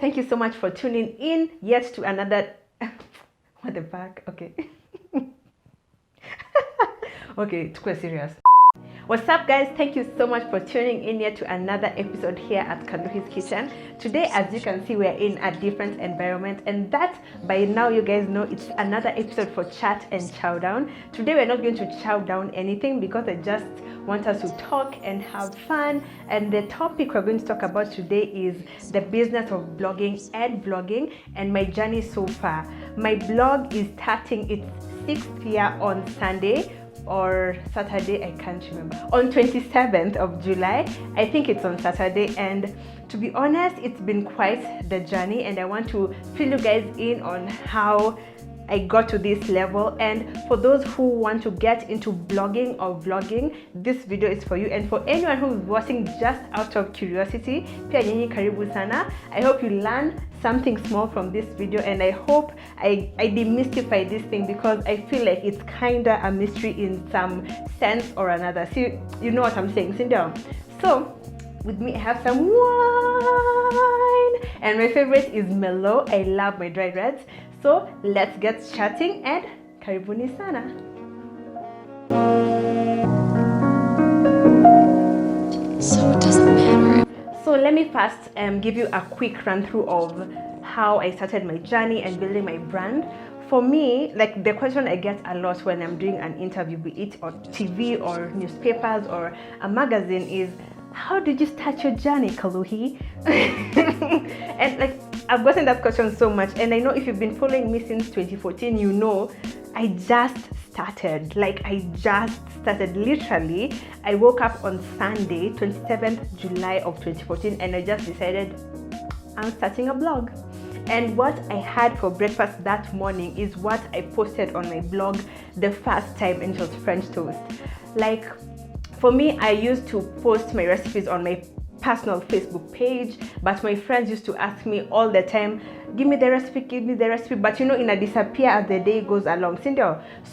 Thank you so much for tuning in yet to another what the fuck? Okay. Okay, too serious. What's up, guys? Thank you so much for tuning in yet to another episode here at KALUHI'S kitchen. Today, as you can see, we're in a different environment, and that by now you guys know it's another episode for Chat and Chowdown. Today we're not going to chow down anything because I just want us to talk and have fun. And the topic we're going to talk about today is the business of blogging and vlogging and my journey so far. My blog is starting its 6th year on Sunday or Saturday, I can't remember, on 27th of July. I think it's on Saturday, and to be honest, it's been quite the journey, and I want to fill you guys in on how I got to this level. And for those who want to get into blogging or vlogging, this video is for you. And for anyone who is watching just out of curiosity, pia nyinyi karibu sana. I hope you learn something small from this video, and I hope I demystify this thing because I feel like it's kinda a mystery in some sense or another. See, you know what I'm saying, Cindy? So with me I have some wine, and my favorite is mellow. I love my dry reds. So let's get chatting, and karibuni sana. So it doesn't matter. So let me first give you a quick run through of how I started my journey and building my brand. For me, like the question I get a lot when I'm doing an interview, be it on TV or newspapers or a magazine, is how did you start your journey, Kaluhi? And like I've gotten that question so much, and I know if you've been following me since 2014, you know I just started. Like I just started, literally. I woke up on Sunday, 27th July of 2014, and I just decided I'm starting a blog. And what I had for breakfast that morning is what I posted on my blog the first time, and it was French toast. Like for me, I used to post my recipes on my personal Facebook page, but my friends used to ask me all the time, give me the recipe, but you know, in a disappear as the day goes along, Cindy.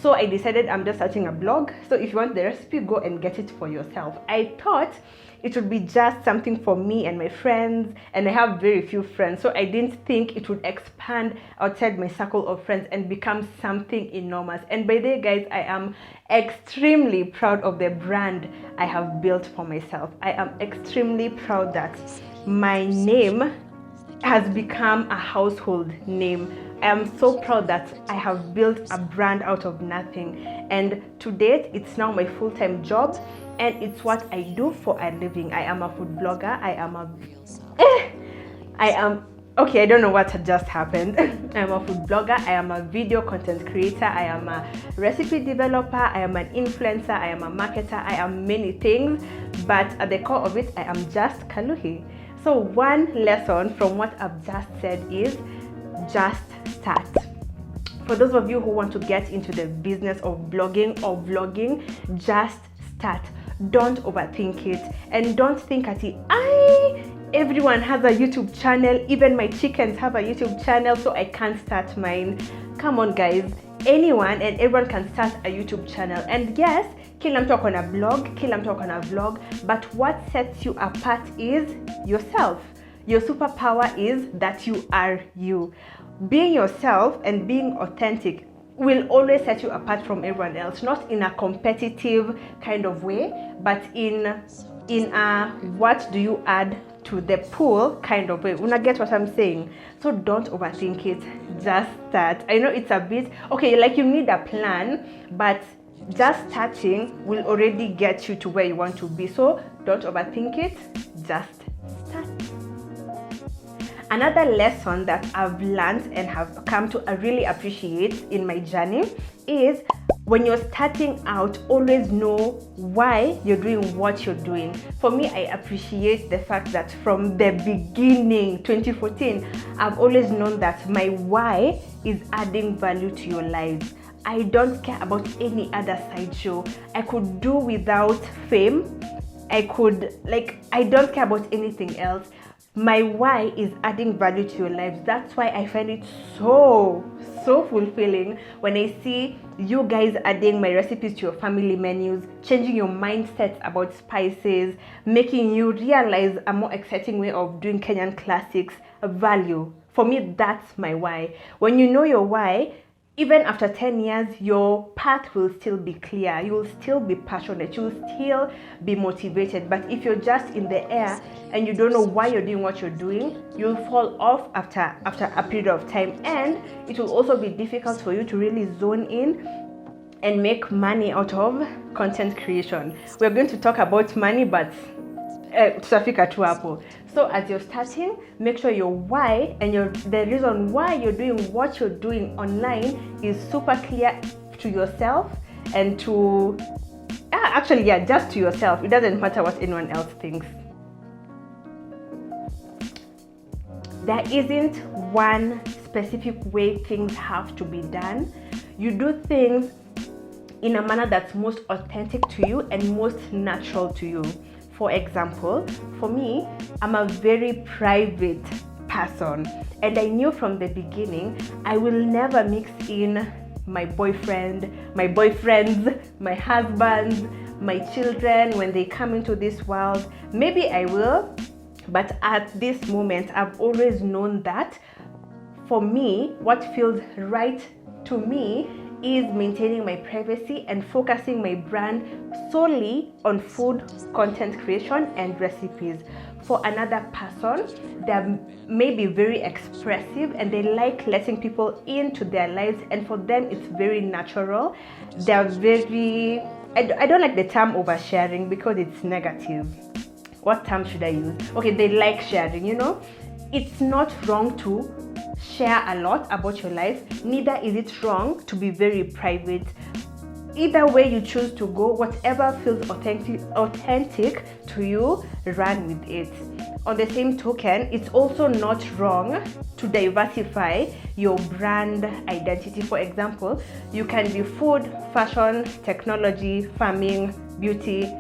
So I decided I'm just starting a blog. So if you want the recipe, go and get it for yourself. I thought it would be just something for me and my friends, and I have very few friends, so I didn't think it would expand outside my circle of friends and become something enormous. And by the way, guys, I am extremely proud of the brand I have built for myself. I am extremely proud that my name has become a household name. I am so proud that I have built a brand out of nothing, and to date it's now my full-time job, and it's what I do for a living. I am a food blogger. Okay, I don't know what just happened. I am a food blogger. I am a video content creator. I am a recipe developer. I am an influencer. I am a marketer. I am many things, but at the core of it, I am just Kaluhi. So one lesson from what I've just said is just start. For those of you who want to get into the business of blogging or vlogging, just start. Don't overthink it, and don't think at it, everyone has a YouTube channel, even my chickens have a YouTube channel, so I can't start mine. Come on, guys, anyone and everyone can start a YouTube channel. And yes, kila mtu ako na blog, kila mtu ako na vlog, but what sets you apart is yourself. Your superpower is that you are you. Being yourself and being authentic will always set you apart from everyone else, not in a competitive kind of way, but in a what do you add to the pool kind of way. Una get what I'm saying? So don't overthink it, just start. I know it's a bit okay, like you need a plan, but just starting will already get you to where you want to be. So don't overthink it, just start. Another lesson that I've learned and have come to really appreciate in my journey is when you're starting out, always know why you're doing what you're doing. For me, I appreciate the fact that from the beginning, 2014, I've always known that my why is adding value to your lives. I don't care about any other sideshow. I could do without fame. I don't care about anything else. My why is adding value to your lives. That's why I find it so fulfilling when I see you guys adding my recipes to your family menus, changing your mindset about spices, making you realize a more exciting way of doing Kenyan classics. Value. For me, that's my why. When you know your why, even after 10 years, your path will still be clear. You will still be passionate. You will still be motivated. But if you're just in the air and you don't know why you're doing what you're doing, you'll fall off after a period of time. And it will also be difficult for you to really zone in and make money out of content creation. We're going to talk about money, but tutafika tu hapo. So as you're starting, make sure your why and the reason why you're doing what you're doing online is super clear to yourself and to just to yourself. It doesn't matter what anyone else thinks. There isn't one specific way things have to be done. You do things in a manner that's most authentic to you and most natural to you. For example, for me, I'm a very private person, and I knew from the beginning I will never mix in my boyfriend, my boyfriends, my husbands, my children when they come into this world. Maybe I will, but at this moment, I've always known that for me, what feels right to me is maintaining my privacy and focusing my brand solely on food content creation and recipes. For another person, they may be very expressive and they like letting people into their lives, and for them it's very natural. They're very, I don't like the term oversharing because it's negative. What term should I use? Okay, they like sharing, It's not wrong to share a lot about your life, neither is it wrong to be very private. Either way you choose to go, whatever feels authentic to you, run with it. On the same token, it's also not wrong to diversify your brand identity. For example, you can be food, fashion, technology, farming, beauty,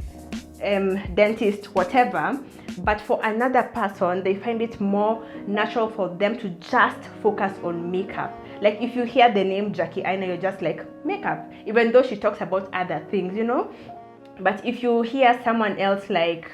dentist, whatever. But for another person, they find it more natural for them to just focus on makeup. Like if you hear the name Jackie Aina, you're just like, makeup, even though she talks about other things, But if you hear someone else like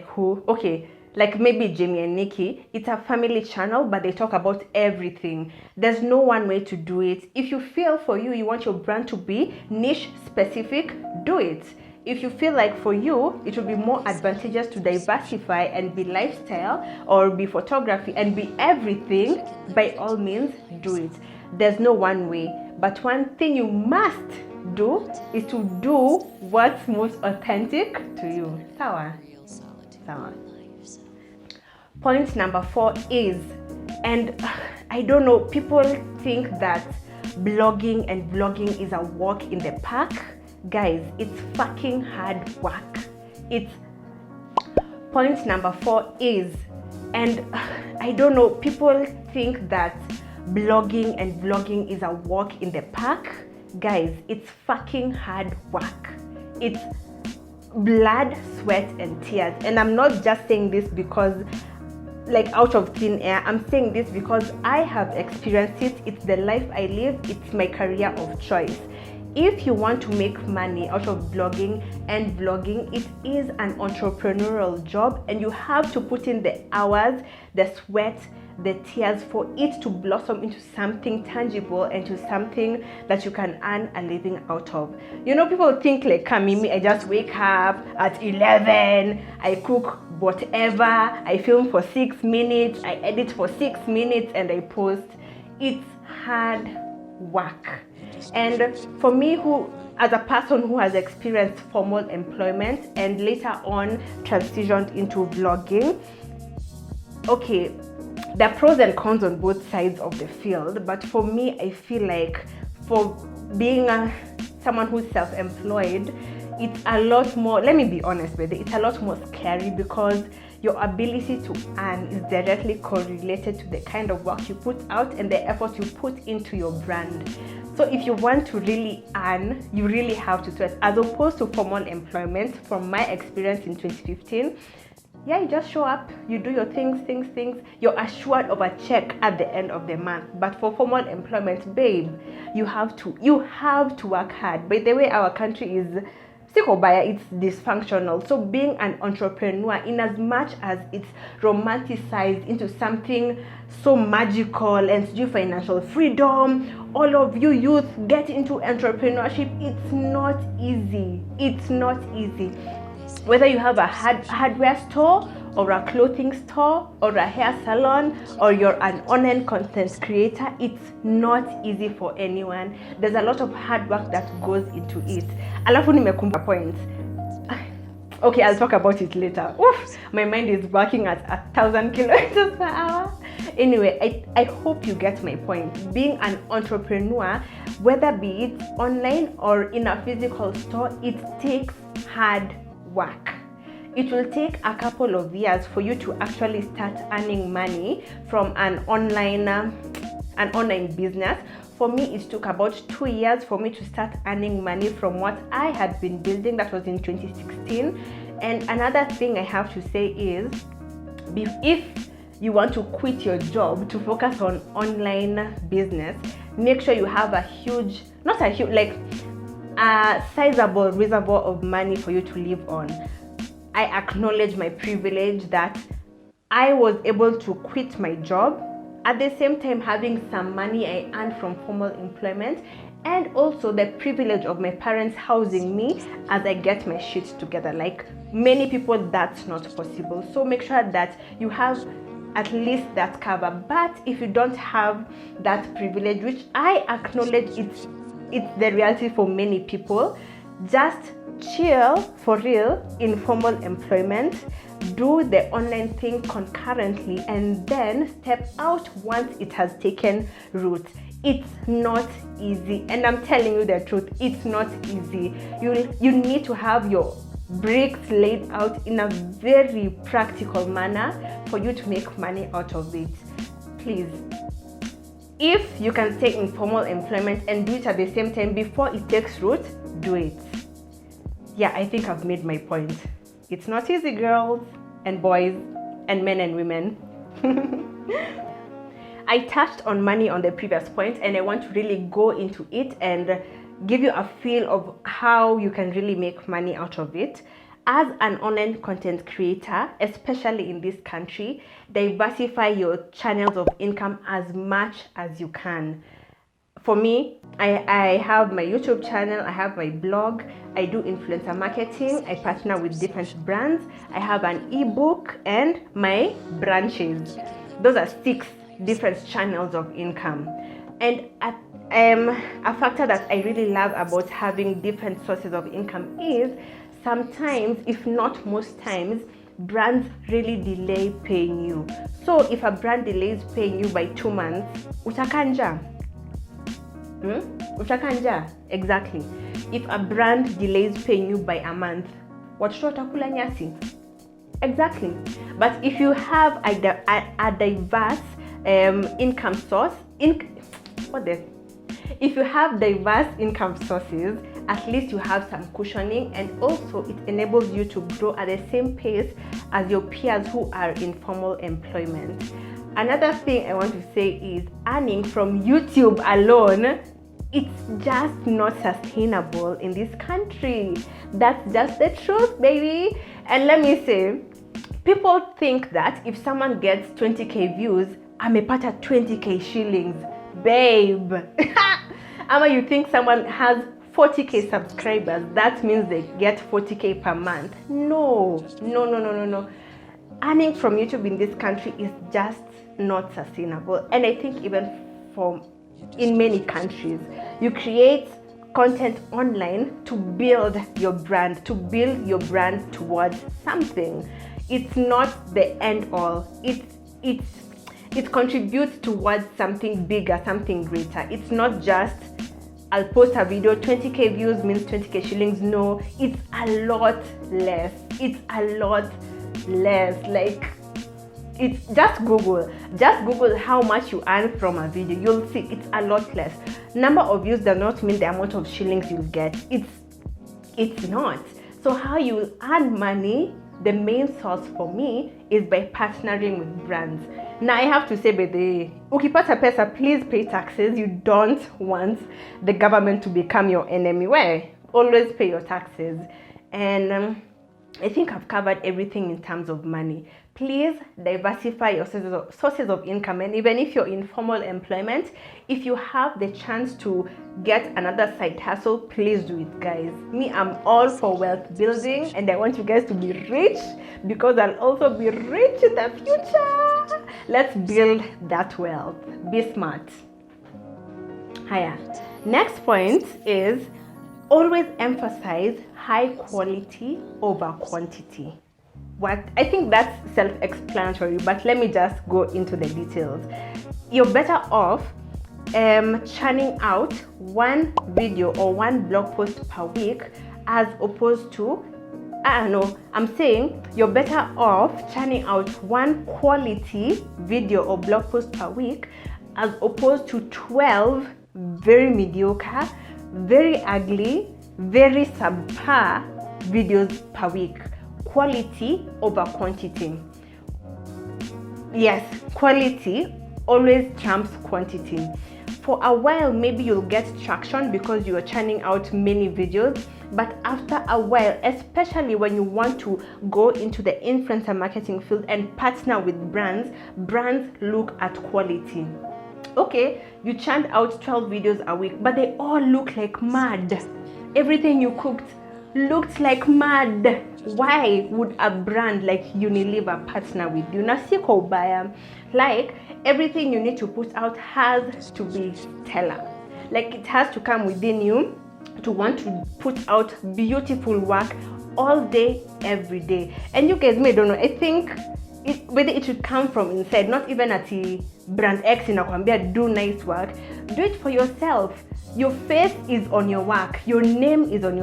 who? Okay, like maybe Jamie and Nikki, it's a family channel, but they talk about everything. There's no one way to do it. If you feel for you want your brand to be niche specific, do it. If you feel like for you, it will be more advantageous to diversify and be lifestyle or be photography and be everything, by all means, do it. There's no one way. But one thing you must do is to do what's most authentic to you. Sawa. Point number 4 is, and I don't know, people think that blogging and vlogging is a walk in the park. Guys, it's fucking hard work. Point number 4 is, and I don't know, people think that blogging and vlogging is a walk in the park. Guys, it's fucking hard work. It's blood, sweat, and tears. And I'm not just saying this because like out of thin air. I'm saying this because I have experienced it. It's the life I live. It's my career of choice. If you want to make money out of blogging and vlogging, it is an entrepreneurial job, and you have to put in the hours, the sweat, the tears for it to blossom into something tangible and to something that you can earn a living out of. People think like Mimi, I just wake up at 11, I cook whatever, I film for 6 minutes, I edit for 6 minutes, and I post. It's hard work. And for me, as a person who has experienced formal employment and later on transitioned into vlogging, okay, there are pros and cons on both sides of the field, but for me, I feel like for being someone who's self-employed, it's a lot more, let me be honest with you, it's a lot more scary because your ability to earn is directly correlated to the kind of work you put out and the effort you put into your brand. So if you want to really earn, you really have to sweat. As opposed to formal employment, from my experience in 2015, Yeah, you just show up, you do your things, you're assured of a check at the end of the month. But for formal employment, babe, you have to work hard. By the way, our country is it's dysfunctional. So being an entrepreneur, in as much as it's romanticized into something so magical and do financial freedom, all of you youth get into entrepreneurship. It's not easy. Whether you have a hardware store or a clothing store or a hair salon or you're an online content creator, it's not easy for anyone. There's a lot of hard work that goes into it. Alafu nimekumbuka point. Okay, I'll talk about it later. Oof, my mind is working at 1,000 kilometers per hour. Anyway, I hope you get my point. Being an entrepreneur, whether be it online or in a physical store, it takes hard work. It will take a couple of years for you to actually start earning money from an online business. For me, it took about 2 years for me to start earning money from what I had been building. That was in 2016. And another thing I have to say is, if you want to quit your job to focus on online business, make sure you have a sizable reservoir of money for you to live on. I acknowledge my privilege that I was able to quit my job, at the same time having some money I earned from formal employment, and also the privilege of my parents housing me as I get my shit together. Like many people, that's not possible. So make sure that you have at least that cover. But if you don't have that privilege, which I acknowledge it's the reality for many people, just chill for real in formal employment, do the online thing concurrently, and then step out once it has taken root. It's not easy, and I'm telling you the truth, it's not easy. You need to have your bricks laid out in a very practical manner for you to make money out of it. Please, if you can stay in formal employment and do it at the same time before it takes root, do it. Yeah, I think I've made my point. It's not easy, girls and boys and men and women. I touched on money on the previous point, and I want to really go into it and give you a feel of how you can really make money out of it. As an online content creator, especially in this country, diversify your channels of income as much as you can. For me, I have my YouTube channel, I have my blog, I do influencer marketing, I partner with different brands, I have an ebook, and my branches. Those are 6 different channels of income. And a factor that I really love about having different sources of income is sometimes, if not most times, brands really delay paying you. So if a brand delays paying you by 2 months, utakanja. Exactly. If a brand delays paying you by a month, watoto watakula nyasi. Exactly. But if you have a diverse income source, if you have diverse income sources, at least you have some cushioning, and also it enables you to grow at the same pace as your peers who are in formal employment. Another thing I want to say is earning from YouTube alone, it's just not sustainable in this country. That's just the truth, baby. And let me say, people think that if someone gets 20k views, amepata 20k shillings. Babe. Ama you think someone has 40k subscribers, that means they get 40k per month. No. Earning from YouTube in this country is just not sustainable. And I think even in many countries, you create content online to build your brand, towards something. It's not the end all. It contributes towards something bigger, something greater. It's not just, I'll post a video, 20k views means 20k shillings. No, it's a lot less. Like, it's just Google how much you earn from a video. You'll see it's a lot less. Number of views does not mean the amount of shillings you'll get. It's not. So how you earn money the main source for me is by partnering with brands. Now I have to say, by the ukipata pesa, please pay taxes. You don't want the government to become your enemy. Why? Always pay your taxes. And I think I've covered everything in terms of money. Please diversify your sources of income, and even if you're in formal employment, if you have the chance to get another side hustle, please do it, guys. Me, I'm all for wealth building, and I want you guys to be rich because I'll also be rich in the future. Let's build that wealth. Be smart. Hiya. Next point is always emphasize high quality over quantity. What I think that's self-explanatory, but let me just go into the details. You're better off churning out one video or one blog post per week as opposed to, I don't know, I'm saying you're better off churning out one quality video or blog post per week as opposed to 12 very mediocre, very ugly, very subpar videos per week. Quality over quantity. Yes, quality always trumps quantity. For a while, maybe you'll get traction because you are churning out many videos, but after a while, especially when you want to go into the influencer marketing field and partner with brands look at quality. Okay, you churned out 12 videos a week, but they all look like mad. Everything you cooked looked like mad. Why would a brand like Unilever partner with you? Nasiko ubaya. Like, everything you need to put out has to be stellar. Like, it has to come within you to want to put out beautiful work all day, every day. And you guys may don't know, I think whether it should come from inside, not even at the brand X in Akwambia, do nice work. Do it for yourself. Your face is on your work. Your name is on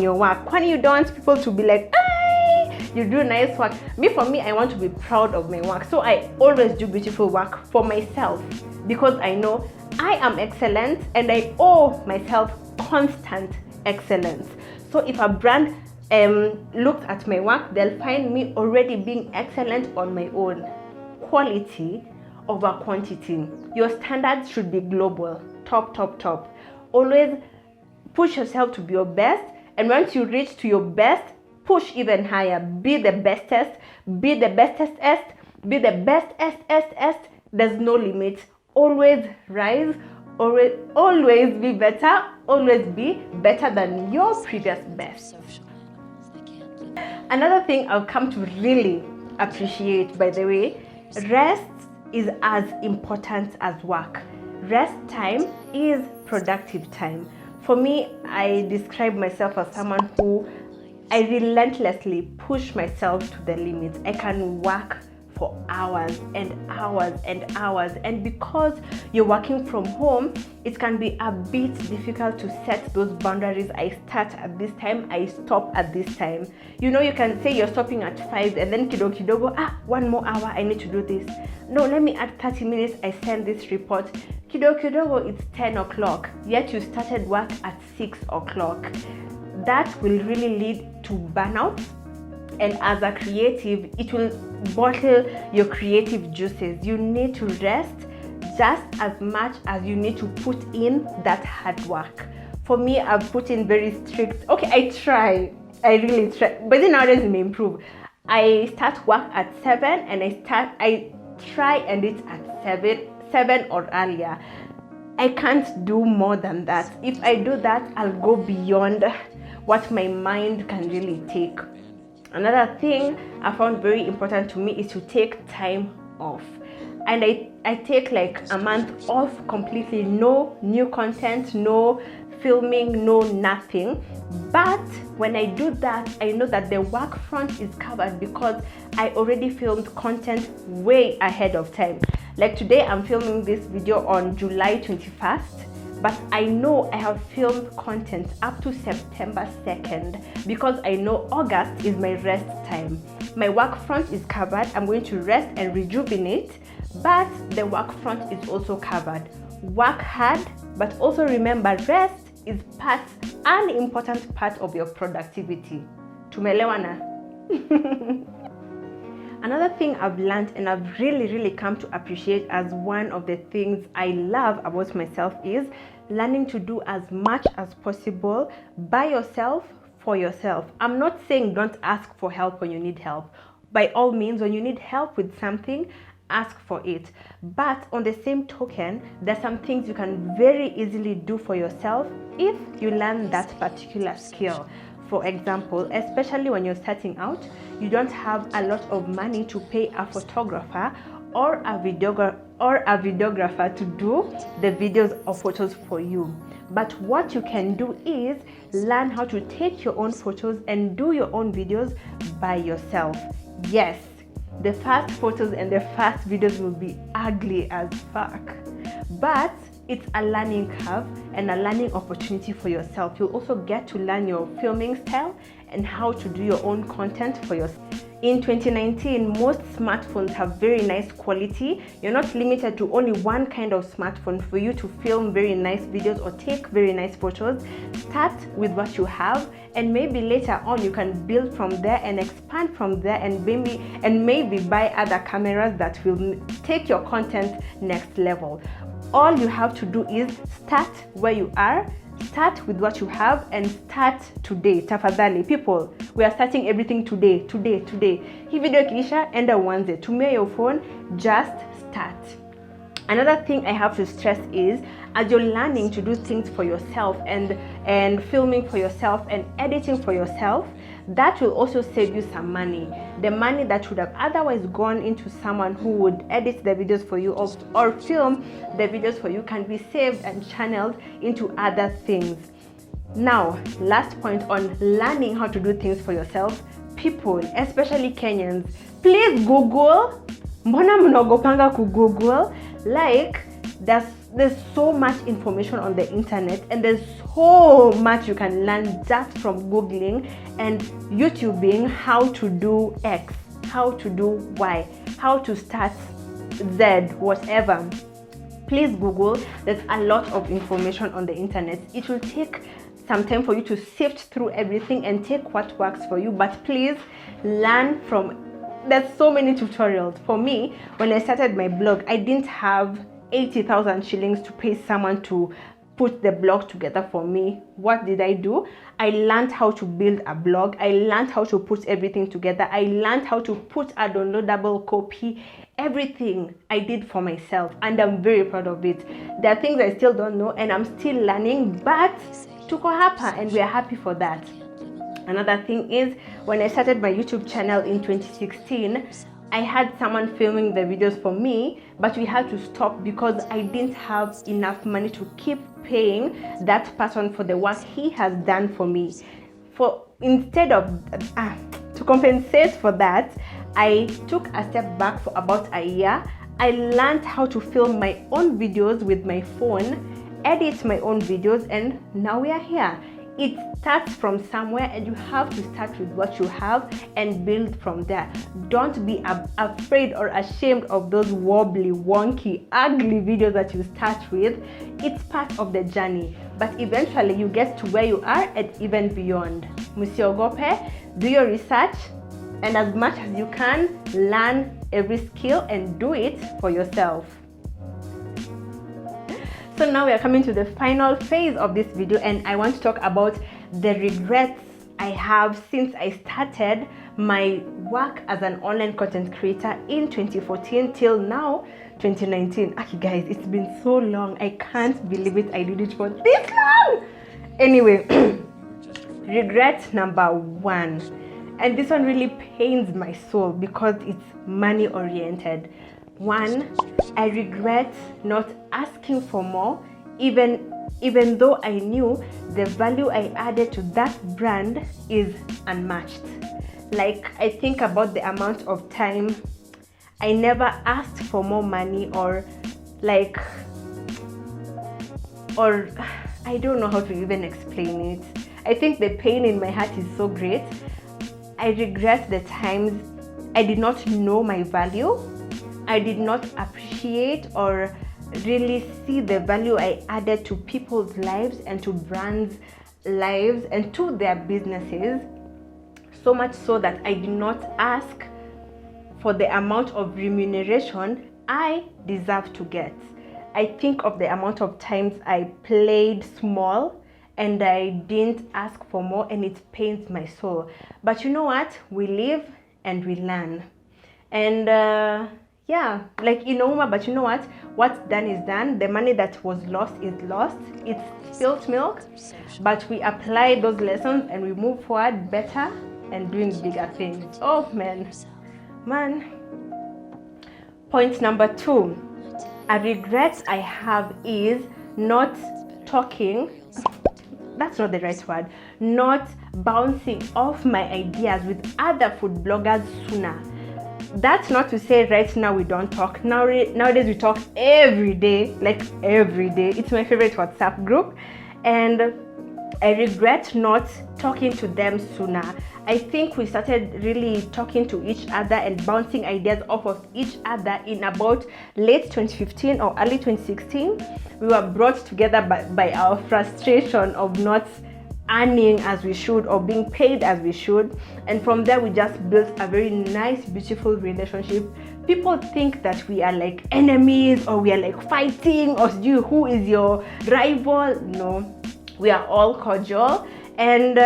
your work. When you don't want people to be like, "Ay, you do nice work." For me, I want to be proud of my work. So I always do beautiful work for myself because I know I am excellent and I owe myself constant excellence. So if a brand looked at my work, they'll find me already being excellent on my own. Quality over quantity. Your standards should be global. Top. Always push yourself to be your best, and once you reach to your best, push even higher. Be the bestest, be the bestest, be the bestest. There's no limit. Always rise, always be better, always be better than your previous best. Another thing I've come to really appreciate, by the way, rest is as important as work. Rest time is productive time. For me, I describe myself as someone who I relentlessly push myself to the limits. I can work for hours and hours and hours, and because you're working from home, it can be a bit difficult to set those boundaries. I start at this time, I stop at this time. You can say you're stopping at 5 and then kidogo, 1 more hour, I need to do this. No, let me add 30 minutes, I send this report. Kidogo, it's 10 o'clock, yet you started work at 6 o'clock. That will really lead to burnout. And as a creative, it will bottle your creative juices. You need to rest just as much as you need to put in that hard work. For me, I've put in very strict, I really try, but then nowadays it may improve. I start work at 7 and I try and it's at 7 or earlier. I can't do more than that. If I do that, I'll go beyond what my mind can really take. Another thing I found very important to me is to take time off. And I take like a month off completely. No new content, no filming, no nothing. But when I do that, I know that the work front is covered because I already filmed content way ahead of time. Like today, I'm filming this video on July 21st. But I know I have filmed content up to September 2nd because I know August is my rest time. My work front is covered. I'm going to rest and rejuvenate, but the work front is also covered. Work hard, but also remember rest is an important part of your productivity. Tumelewana? Another thing I've learned and I've really come to appreciate as one of the things I love about myself is learning to do as much as possible by yourself, for yourself. I'm not saying don't ask for help when you need help. By all means, when you need help with something, ask for it. But on the same token, there's some things you can very easily do for yourself if you learn that particular skill. For example, especially when you're starting out, you don't have a lot of money to pay a photographer or a videographer to do the videos or photos for you. But what you can do is learn how to take your own photos and do your own videos by yourself. Yes, the first photos and the first videos will be ugly as fuck, but it's a learning curve and a learning opportunity for yourself. You'll also get to learn your filming style and how to do your own content for yourself. In 2019, most smartphones have very nice quality. You're not limited to only one kind of smartphone for you to film very nice videos or take very nice photos. Start with what you have, and maybe later on you can build from there and expand from there, and maybe buy other cameras that will take your content next level. All you have to do is start where you are, start with what you have, and start today. Tafadhali people, we are starting everything today. Hii video kisha enda uanze, tumia your phone, just start. Another thing I have to stress is, as you're learning to do things for yourself and filming for yourself and editing for yourself, that will also save you some money. The money that would have otherwise gone into someone who would edit the videos for you or film the videos for you can be saved and channeled into other things. Now, last point on learning how to do things for yourself. People, especially Kenyans, please Google. Mbona mnagopanga ku Google? Like, there's so much information on the internet, and there's so much you can learn just from Googling and YouTubing how to do X, how to do Y, how to start Z, whatever. Please Google. There's a lot of information on the internet. It will take some time for you to sift through everything and take what works for you, but please learn from. There's so many tutorials. For me, when I started my blog, I didn't have 80,000 shillings to pay someone to put the blog together for me. What did I do? I learned how to build a blog. I learned how to put everything together. I learned how to put a downloadable copy. Everything I did for myself, and I'm very proud of it. There are things I still don't know and I'm still learning, but tuko hapa and we are happy for that. Another thing is, when I started my YouTube channel in 2016, I had someone filming the videos for me, but we had to stop because I didn't have enough money to keep paying that person for the work he has done for me. To compensate for that, I took a step back for about a year. I learned how to film my own videos with my phone, edit my own videos, and now we are here. It starts from somewhere, and you have to start with what you have and build from there. Don't be afraid or ashamed of those wobbly, wonky, ugly videos that you start with. It's part of the journey, but eventually you get to where you are and even beyond. Musiogope, do your research, and as much as you can, learn every skill and do it for yourself. So now we are coming to the final phase of this video, and I want to talk about the regrets I have since I started my work as an online content creator in 2014 till now 2019. Okay guys, it's been so long. I can't believe it. I did it for this long. Anyway, regret number one, and this one really pains my soul because it's money oriented. One, I regret not asking for more, even though I knew the value I added to that brand is unmatched. Like, I think about the amount of time I never asked for more money, or I don't know how to even explain it. I think the pain in my heart is so great. I regret the times I did not know my value. I did not appreciate or really see the value I added to people's lives and to brands' lives and to their businesses. so much so that I did not ask for the amount of remuneration I deserve to get. I think of the amount of times I played small and I didn't ask for more, and it pains my soul. But you know what? We live and we learn. And yeah, like but you know what? What's done is done. The money that was lost is lost. It's spilled milk, but we apply those lessons and we move forward better and doing bigger things. Oh man. Point number 2, a regret I have is not talking. That's not the right word. Not bouncing off my ideas with other food bloggers sooner. That's not to say right now we don't talk. Nowadays we talk every day, like every day. It's my favorite WhatsApp group, and I regret not talking to them sooner. I think we started really talking to each other and bouncing ideas off of each other in about late 2015 or early 2016. We were brought together by our frustration of not earning as we should or being paid as we should, and from there we just built a very nice, beautiful relationship. People think that we are like enemies or we are like fighting or who is your rival. No, we are all cordial, and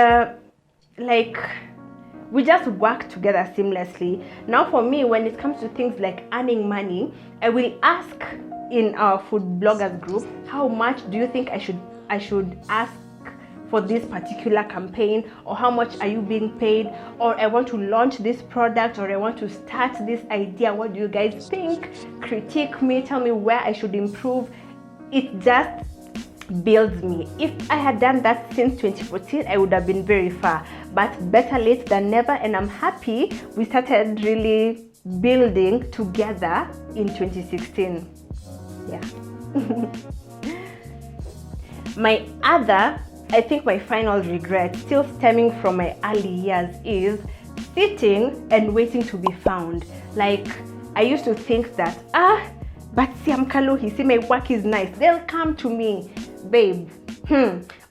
we just work together seamlessly. Now for me, when it comes to things like earning money, I will ask in our food bloggers group, how much do you think I should ask for this particular campaign, or how much are you being paid, or I want to launch this product, or I want to start this idea. What do you guys think? Critique me, tell me where I should improve. It just builds me. If I had done that since 2014, I would have been very far, but better late than never, and I'm happy we started really building together in 2016. Yeah. My final regret, still stemming from my early years, is sitting and waiting to be found. Like, I used to think that, but see, I'm Kaluhi, see, my work is nice, they'll come to me. Babe,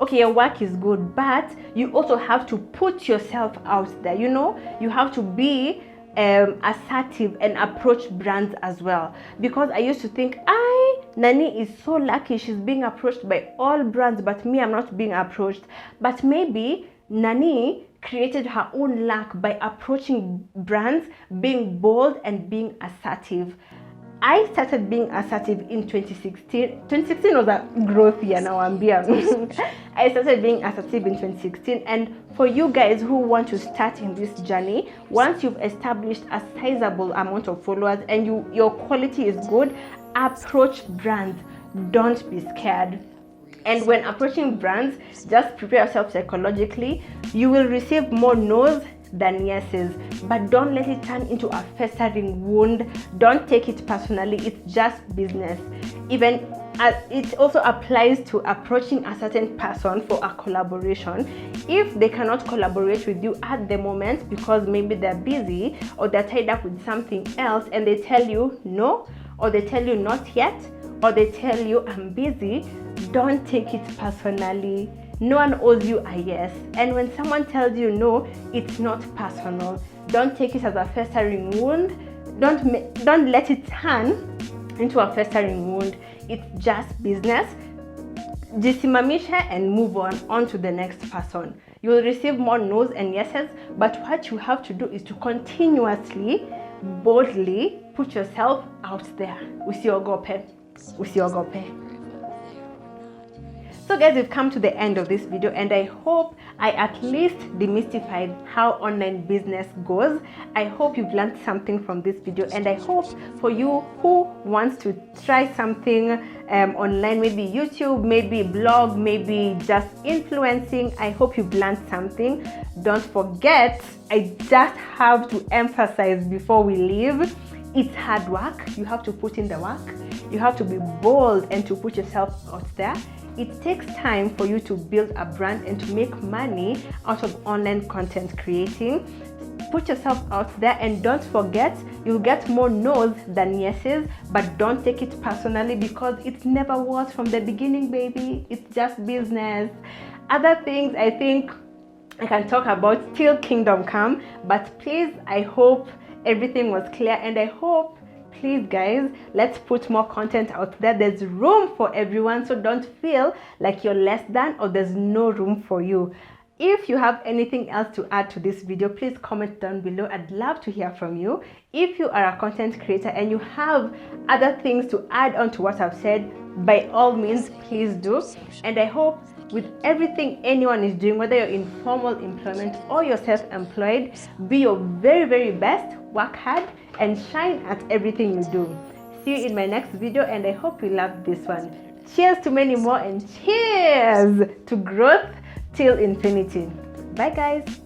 okay, your work is good, but you also have to put yourself out there. You have to be assertive and approach brands as well. Because I used to think, Nani is so lucky, she's being approached by all brands, but me, I'm not being approached. But maybe Nani created her own luck by approaching brands, being bold and being assertive. I started being assertive in 2016. 2016 was a growth year now, I started being assertive in 2016. And for you guys who want to start in this journey, once you've established a sizable amount of followers and your quality is good, approach brands. Don't be scared. And when approaching brands, just prepare yourself psychologically. You will receive more no's than yeses, but don't let it turn into a festering wound. Don't take it personally. It's just business. Even it also applies to approaching a certain person for a collaboration. If they cannot collaborate with you at the moment because maybe they're busy or they're tied up with something else, and they tell you no, or they tell you not yet, or they tell you I'm busy, don't take it personally. No one owes you a yes. And when someone tells you no, it's not personal. Don't take it as a festering wound. Don't let it turn into a festering wound. It's just business. Jisimamisha and move on to the next person. You will receive more no's and yeses, but what you have to do is to continuously, boldly put yourself out there. Usiogope. So guys, we've come to the end of this video, and I hope I at least demystified how online business goes. I hope you've learned something from this video, and I hope for you who wants to try something online, maybe YouTube, maybe blog, maybe just influencing, I hope you've learned something. Don't forget, I just have to emphasize before we leave, it's hard work. You have to put in the work. You have to be bold and to put yourself out there. It takes time for you to build a brand and to make money out of online content creating. Put yourself out there, and don't forget, you'll get more no's than yeses, but don't take it personally because it never was from the beginning, baby. It's just business. Other things, I think I can talk about till kingdom come. But please, I hope everything was clear, and I hope, please guys, let's put more content out there. There's room for everyone, so don't feel like you're less than or there's no room for you. If you have anything else to add to this video, please comment down below. I'd love to hear from you. If you are a content creator and you have other things to add on to what I've said, by all means, please do. And I hope with everything anyone is doing, whether you're in formal employment or you're self-employed, be your very, very best, work hard, and shine at everything you do. See you in my next video, and I hope you loved this one. Cheers to many more, and cheers to growth till infinity. Bye guys.